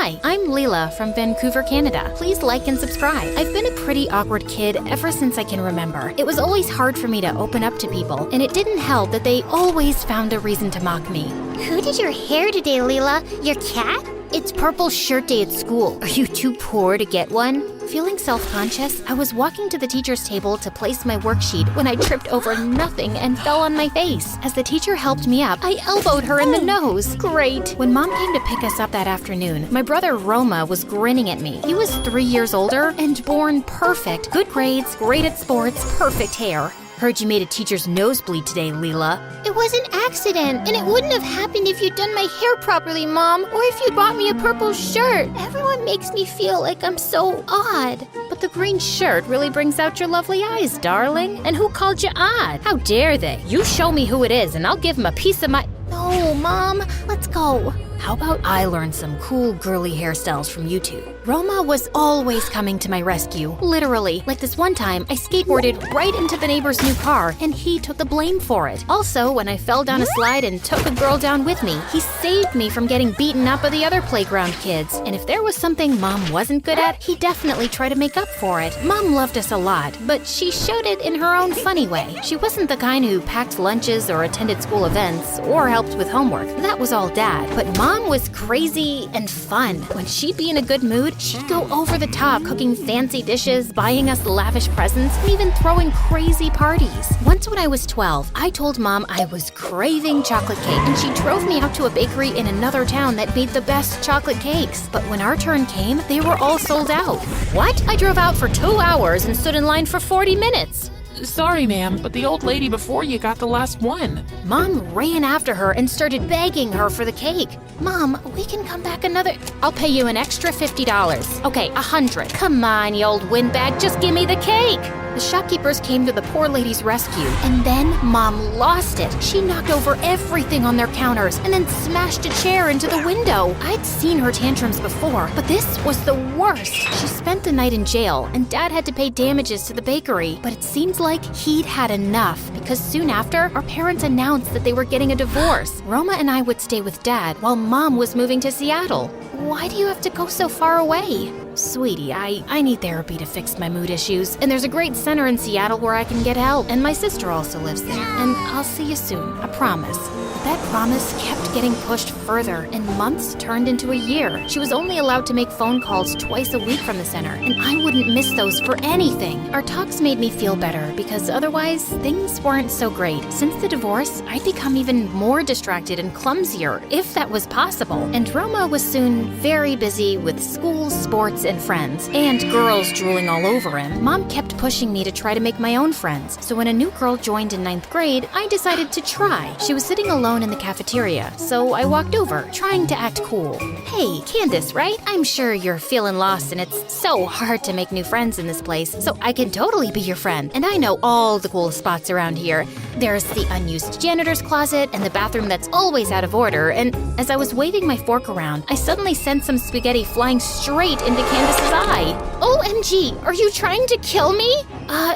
Hi, I'm Leela from Vancouver, Canada. Please like and subscribe. I've been a pretty awkward kid ever since I can remember. It was always hard for me to open up to people, and it didn't help that they always found a reason to mock me. Who did your hair today, Leela? Your cat? It's purple shirt day at school. Are you too poor to get one? Feeling self-conscious, I was walking to the teacher's table to place my worksheet when I tripped over nothing and fell on my face. As the teacher helped me up, I elbowed her in the nose. Great. When Mom came to pick us up that afternoon, my brother Roma was grinning at me. He was 3 years older and born perfect. Good grades, great at sports, perfect hair. Heard you made a teacher's nose bleed today, Leela. It was an accident, and it wouldn't have happened if you'd done my hair properly, Mom, or if you'd bought me a purple shirt. Everyone makes me feel like I'm so odd. But the green shirt really brings out your lovely eyes, darling. And who called you odd? How dare they? You show me who it is, and I'll give him a piece of my... No, Mom, let's go. How about I learn some cool girly hairstyles from YouTube? Roma was always coming to my rescue, literally. Like this one time, I skateboarded right into the neighbor's new car, and he took the blame for it. Also, when I fell down a slide and took a girl down with me, he saved me from getting beaten up by the other playground kids. And if there was something Mom wasn't good at, he definitely tried to make up for it. Mom loved us a lot, but she showed it in her own funny way. She wasn't the kind who packed lunches or attended school events or helped with homework. That was all Dad. But Mom was crazy and fun. When she'd be in a good mood, she'd go over the top, cooking fancy dishes, buying us lavish presents, and even throwing crazy parties. Once when I was 12, I told Mom I was craving chocolate cake, and she drove me out to a bakery in another town that made the best chocolate cakes. But when our turn came, they were all sold out. What? I drove out for 2 hours and stood in line for 40 minutes. Sorry, ma'am, but the old lady before you got the last one. Mom ran after her and started begging her for the cake. Mom, we can come back another... I'll pay you an extra $50. Okay, $100. Come on, you old windbag, just give me the cake. The shopkeepers came to the poor lady's rescue, and then Mom lost it. She knocked over everything on their counters and then smashed a chair into the window. I'd seen her tantrums before, but this was the worst. She spent the night in jail, and Dad had to pay damages to the bakery. But it seems like he'd had enough, because soon after, our parents announced that they were getting a divorce. Roma and I would stay with Dad while Mom was moving to Seattle. Why do you have to go so far away? Sweetie, I need therapy to fix my mood issues, and there's a great center in Seattle where I can get help, and my sister also lives there. And I'll see you soon, I promise. That promise kept getting pushed further, and months turned into a year. She was only allowed to make phone calls twice a week from the center, and I wouldn't miss those for anything. Our talks made me feel better, because otherwise, things weren't so great. Since the divorce, I'd become even more distracted and clumsier, if that was possible. And Roma was soon very busy with school, sports, and friends, and girls drooling all over him. Mom kept pushing me to try to make my own friends, so when a new girl joined in 9th grade, I decided to try. She was sitting alone in the cafeteria, so I walked over, trying to act cool. Hey, Candace, right? I'm sure you're feeling lost and it's so hard to make new friends in this place, so I can totally be your friend, and I know all the cool spots around here. There's the unused janitor's closet and the bathroom that's always out of order, and as I was waving my fork around, I suddenly sent some spaghetti flying straight into Candace's eye. OMG, are you trying to kill me?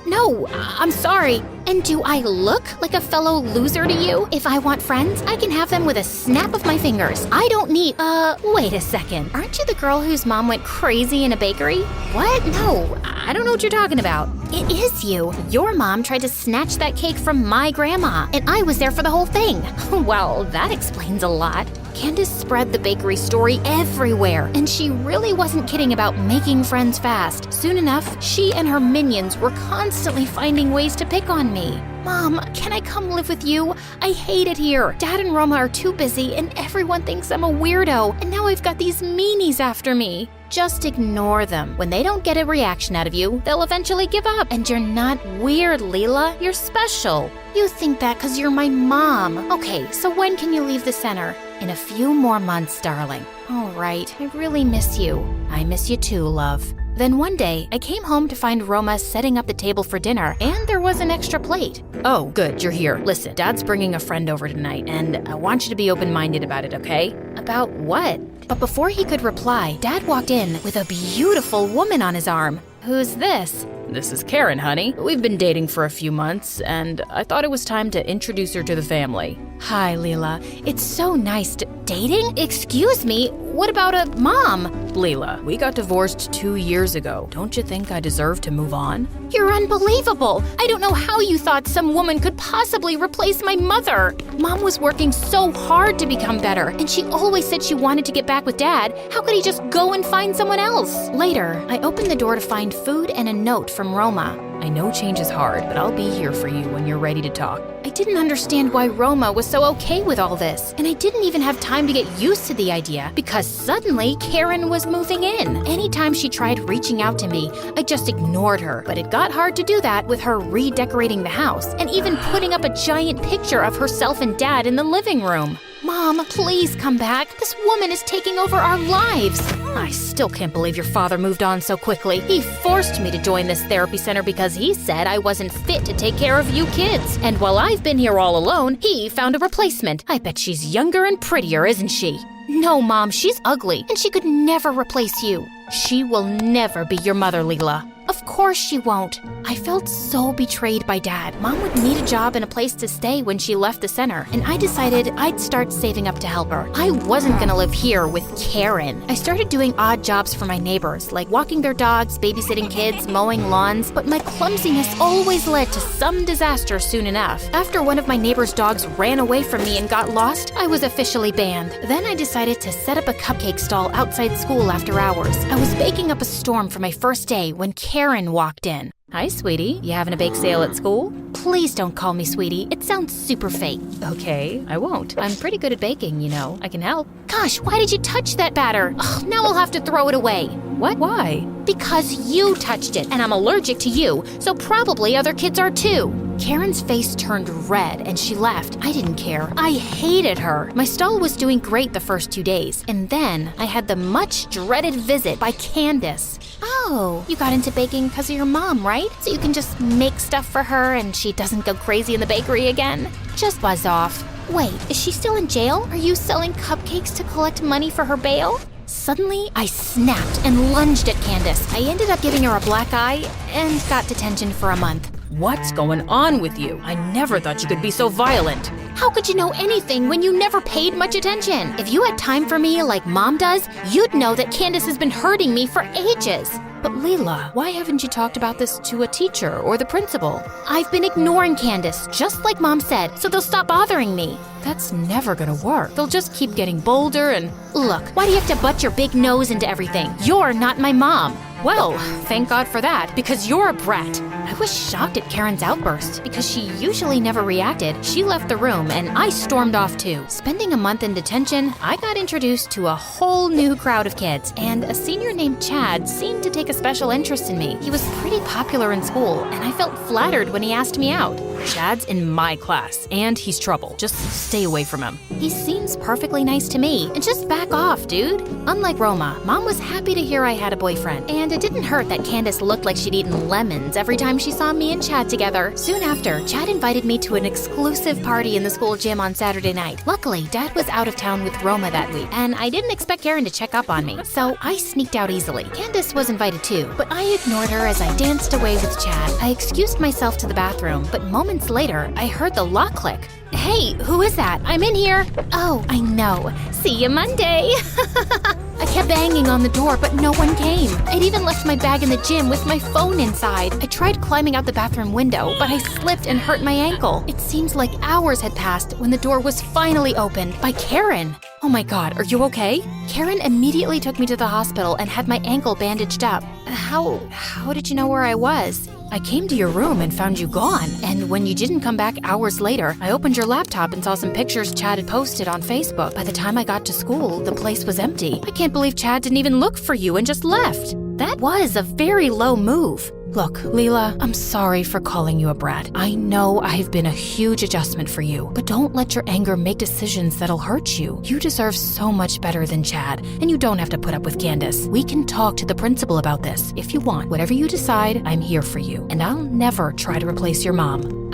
No, I'm sorry. And do I look like a fellow loser to you? If I want friends, I can have them with a snap of my fingers. I don't need, wait a second. Aren't you the girl whose mom went crazy in a bakery? What? No, I don't know what you're talking about. It is you. Your mom tried to snatch that cake from my grandma, and I was there for the whole thing. Well, that explains a lot. Candace spread the bakery story everywhere, and she really wasn't kidding about making friends fast. Soon enough, she and her minions were constantly finding ways to pick on me. Mom, can I come live with you? I hate it here. Dad and Roma are too busy, and everyone thinks I'm a weirdo, and now I've got these meanies after me. Just ignore them. When they don't get a reaction out of you, they'll eventually give up. And you're not weird, Leela. You're special. You think that because you're my mom. Okay, so when can you leave the center? In a few more months, darling. All right, I really miss you. I miss you too, love. Then one day, I came home to find Roma setting up the table for dinner, and there was an extra plate. Oh, good, you're here. Listen, Dad's bringing a friend over tonight, and I want you to be open-minded about it, okay? About what? But before he could reply, Dad walked in with a beautiful woman on his arm. Who's this? This is Karen, honey. We've been dating for a few months, and I thought it was time to introduce her to the family. Hi, Leela. It's so nice to... Dating? Excuse me? what about a mom? Leela, we got divorced 2 years ago. Don't you think I deserve to move on? You're unbelievable. I don't know how you thought some woman could possibly replace my mother. Mom was working so hard to become better, and she always said she wanted to get back with Dad. How could he just go and find someone else? Later, I opened the door to find food and a note from Roma. I know change is hard, but I'll be here for you when you're ready to talk. I didn't understand why Roma was so okay with all this, and I didn't even have time to get used to the idea because suddenly Karen was moving in. Anytime she tried reaching out to me, I just ignored her, but it got hard to do that with her redecorating the house and even putting up a giant picture of herself and Dad in the living room. Mom, please come back. This woman is taking over our lives. I still can't believe your father moved on so quickly. He forced me to join this therapy center because he said I wasn't fit to take care of you kids. And while I've been here all alone, he found a replacement. I bet she's younger and prettier, isn't she? No, Mom, she's ugly, and she could never replace you. She will never be your mother, Leela. Of course she won't. I felt so betrayed by Dad. Mom would need a job and a place to stay when she left the center, and I decided I'd start saving up to help her. I wasn't gonna live here with Karen. I started doing odd jobs for my neighbors, like walking their dogs, babysitting kids, mowing lawns, but my clumsiness always led to some disaster soon enough. After one of my neighbor's dogs ran away from me and got lost, I was officially banned. Then I decided to set up a cupcake stall outside school after hours. I was baking up a storm for my first day when Karen walked in. Hi, sweetie. You having a bake sale at school? Please don't call me sweetie. It sounds super fake. Okay, I won't. I'm pretty good at baking, you know. I can help. Gosh, why did you touch that batter? Ugh, now I'll have to throw it away. What? Why? Because you touched it, and I'm allergic to you, so probably other kids are too. Karen's face turned red and she left. I didn't care. I hated her. My stall was doing great the first 2 days, and then I had the much dreaded visit by Candace. Oh, you got into baking because of your mom, right? So you can just make stuff for her and she doesn't go crazy in the bakery again? Just buzz off. Wait, is she still in jail? Are you selling cupcakes to collect money for her bail? Suddenly, I snapped and lunged at Candace. I ended up giving her a black eye and got detention for a month. What's going on with you? I never thought you could be so violent. How could you know anything when you never paid much attention? If you had time for me like Mom does, you'd know that Candace has been hurting me for ages. But Leela, why haven't you talked about this to a teacher or the principal? I've been ignoring Candace, just like Mom said, so they'll stop bothering me. That's never gonna work. They'll just keep getting bolder and... Look, why do you have to butt your big nose into everything? You're not my mom. Well, thank God for that, because you're a brat. I was shocked at Karen's outburst. Because she usually never reacted, she left the room and I stormed off too. Spending a month in detention, I got introduced to a whole new crowd of kids, and a senior named Chad seemed to take a special interest in me. He was pretty popular in school, and I felt flattered when he asked me out. Chad's in my class, and he's trouble. Just stay away from him. He seems perfectly nice to me, and just back off, dude. Unlike Roma, Mom was happy to hear I had a boyfriend, and it didn't hurt that Candace looked like she'd eaten lemons every time she saw me and Chad together. Soon after, Chad invited me to an exclusive party in the school gym on Saturday night. Luckily, Dad was out of town with Roma that week, and I didn't expect Karen to check up on me, so I sneaked out easily. Candace was invited too, but I ignored her as I danced away with Chad. I excused myself to the bathroom, but moments later, I heard the lock click. Hey, who is that? I'm in here. Oh, I know. See you Monday. I kept banging on the door, but no one came. I'd even left my bag in the gym with my phone inside. I tried climbing out the bathroom window, but I slipped and hurt my ankle. It seems like hours had passed when the door was finally opened by Karen. Oh my God, are you okay? Karen immediately took me to the hospital and had my ankle bandaged up. How did you know where I was? I came to your room and found you gone. And when you didn't come back hours later, I opened your laptop and saw some pictures Chad had posted on Facebook. By the time I got to school, the place was empty. I can't believe Chad didn't even look for you and just left. That was a very low move. Look, Leela, I'm sorry for calling you a brat. I know I've been a huge adjustment for you, but don't let your anger make decisions that'll hurt you. You deserve so much better than Chad, and you don't have to put up with Candace. We can talk to the principal about this if you want. Whatever you decide, I'm here for you, and I'll never try to replace your mom.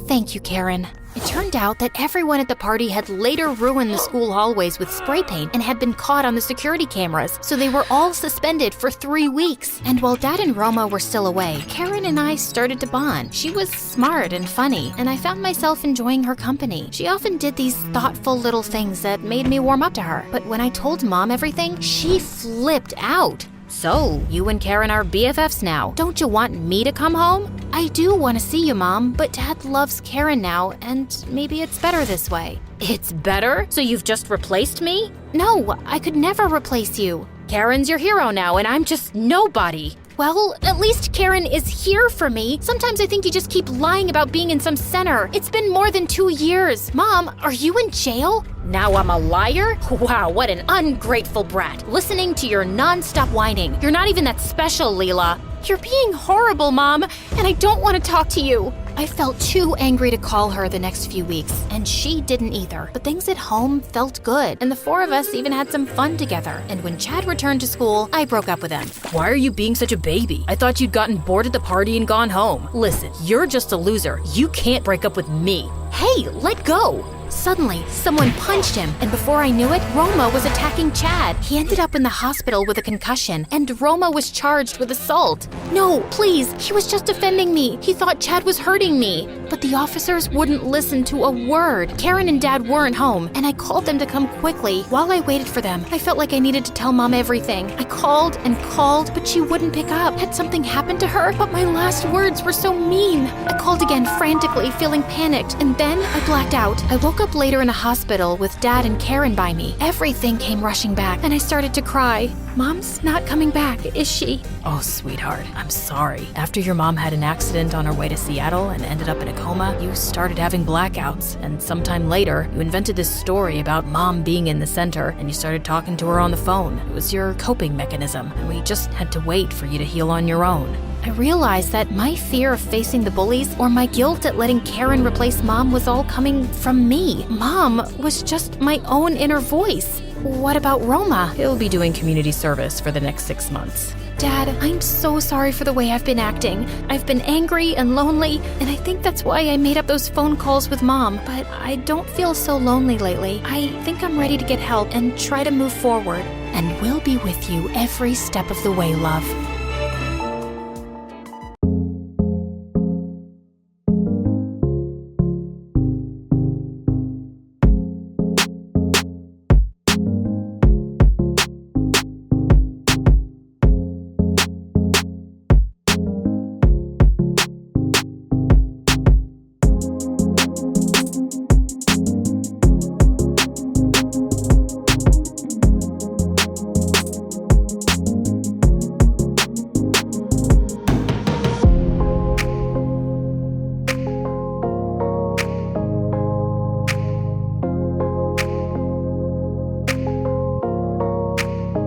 Thank you, Karen. It turned out that everyone at the party had later ruined the school hallways with spray paint and had been caught on the security cameras, so they were all suspended for 3 weeks. And while Dad and Roma were still away, Karen and I started to bond. She was smart and funny, and I found myself enjoying her company. She often did these thoughtful little things that made me warm up to her. But when I told Mom everything, she flipped out. So, you and Karen are BFFs now. Don't you want me to come home? I do want to see you, Mom, but Dad loves Karen now, and maybe it's better this way. It's better? So you've just replaced me? No, I could never replace you. Karen's your hero now, and I'm just nobody. Well, at least Karen is here for me. Sometimes I think you just keep lying about being in some center. It's been more than 2 years. Mom, are you in jail? Now I'm a liar? Wow, what an ungrateful brat. Listening to your non-stop whining. You're not even that special, Leela. You're being horrible, Mom, and I don't want to talk to you. I felt too angry to call her the next few weeks, and she didn't either. But things at home felt good, and the 4 of us even had some fun together. And when Chad returned to school, I broke up with him. Why are you being such a baby? I thought you'd gotten bored at the party and gone home. Listen, you're just a loser. You can't break up with me. Hey, let go! Suddenly, someone punched him, and before I knew it, Roma was attacking Chad. He ended up in the hospital with a concussion, and Roma was charged with assault. No, please, he was just defending me. He thought Chad was hurting me. But the officers wouldn't listen to a word. Karen and Dad weren't home, and I called them to come quickly. While I waited for them, I felt like I needed to tell Mom everything. I called and called, but she wouldn't pick up. Had something happened to her? But my last words were so mean. I called again frantically, feeling panicked, and then I blacked out. I woke up later in a hospital with Dad and Karen by me. Everything came rushing back, and I started to cry. Mom's not coming back, is she? Oh, sweetheart, I'm sorry. After your mom had an accident on her way to Seattle and ended up in a coma, you started having blackouts. And sometime later, you invented this story about Mom being in the center, and you started talking to her on the phone. It was your coping mechanism, and we just had to wait for you to heal on your own. I realized that my fear of facing the bullies or my guilt at letting Karen replace Mom was all coming from me. Mom was just my own inner voice. What about Roma? He'll be doing community service for the next 6 months. Dad, I'm so sorry for the way I've been acting. I've been angry and lonely, and I think that's why I made up those phone calls with Mom. But I don't feel so lonely lately. I think I'm ready to get help and try to move forward. And we'll be with you every step of the way, love.